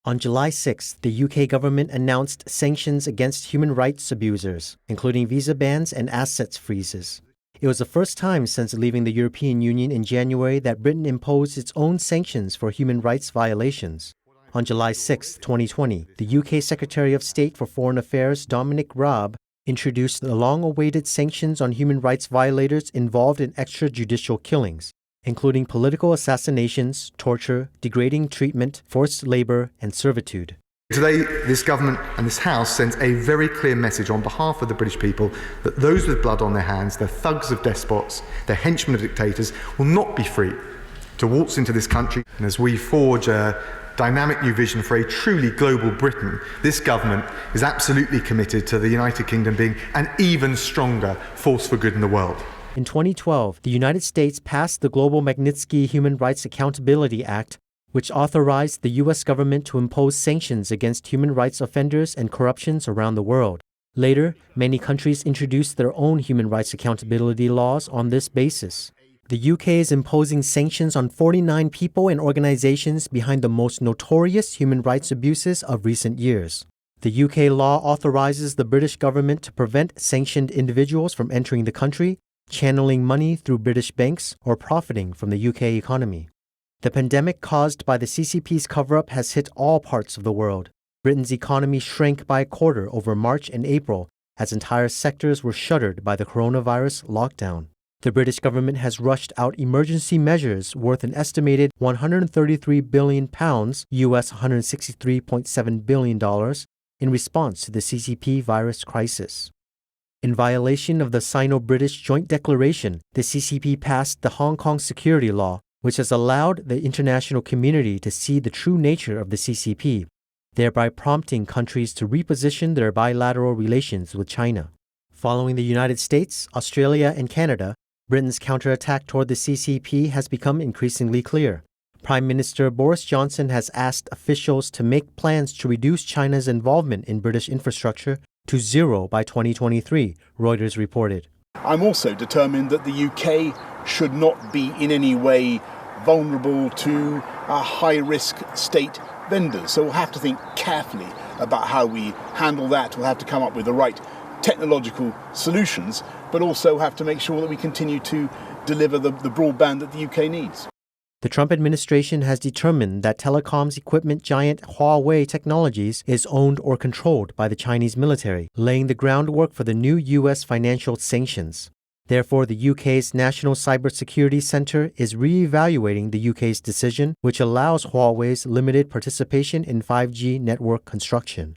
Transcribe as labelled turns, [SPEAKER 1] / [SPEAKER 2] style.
[SPEAKER 1] On July 6, the UK government announced sanctions against human rights abusers, including visa bans and assets freezes. It was the first time since leaving the European Union in January that Britain imposed its own sanctions for human rights violations. On July 6, 2020, the UK Secretary of State for Foreign Affairs, Dominic Raab, introduced the long-awaited sanctions on human rights violators involved in extra-judicial killings, including political assassinations, torture, degrading treatment, forced labor, and servitude.
[SPEAKER 2] Today, this government and this House sends a very clear message on behalf of the British people that those with blood on their hands, the thugs of despots, the henchmen of dictators, will not be free to waltz into this country. And as we forge a dynamic new vision for a truly global Britain, this government is absolutely committed to the United Kingdom being an even stronger force for good in the world.
[SPEAKER 1] In 2012, the United States passed the Global Magnitsky Human Rights Accountability Act, which authorized the U.S. government to impose sanctions against human rights offenders and corruptions around the world. Later, many countries introduced their own human rights accountability laws on this basis. The UK is imposing sanctions on 49 people and organizations behind the most notorious human rights abuses of recent years. The UK law authorizes the British government to prevent sanctioned individuals from entering the country, channeling money through British banks, or profiting from the UK economy. The pandemic caused by the CCP's cover-up has hit all parts of the world. Britain's economy shrank by a quarter over March and April as entire sectors were shuttered by the coronavirus lockdown. The British government has rushed out emergency measures worth an estimated £133 billion, US $163.7 billion, in response to the CCP virus crisis. In violation of the Sino-British Joint Declaration, the CCP passed the Hong Kong Security Law, which has allowed the international community to see the true nature of the CCP, thereby prompting countries to reposition their bilateral relations with China. Following the United States, Australia, and Canada, Britain's counterattack toward the CCP has become increasingly clear. Prime Minister Boris Johnson has asked officials to make plans to reduce China's involvement in British infrastructure to zero by 2023, Reuters reported.
[SPEAKER 3] I'm also determined that the UK should not be in any way vulnerable to high-risk state vendors. So we'll have to think carefully about how we handle that. We'll have to come up with the right technological solutions, but also have to make sure that we continue to deliver the broadband that the UK needs.
[SPEAKER 1] The Trump administration has determined that telecoms equipment giant Huawei Technologies is owned or controlled by the Chinese military, laying the groundwork for the new U.S. financial sanctions. Therefore, the UK's National Cybersecurity Centre is re-evaluating the UK's decision, which allows Huawei's limited participation in 5G network construction.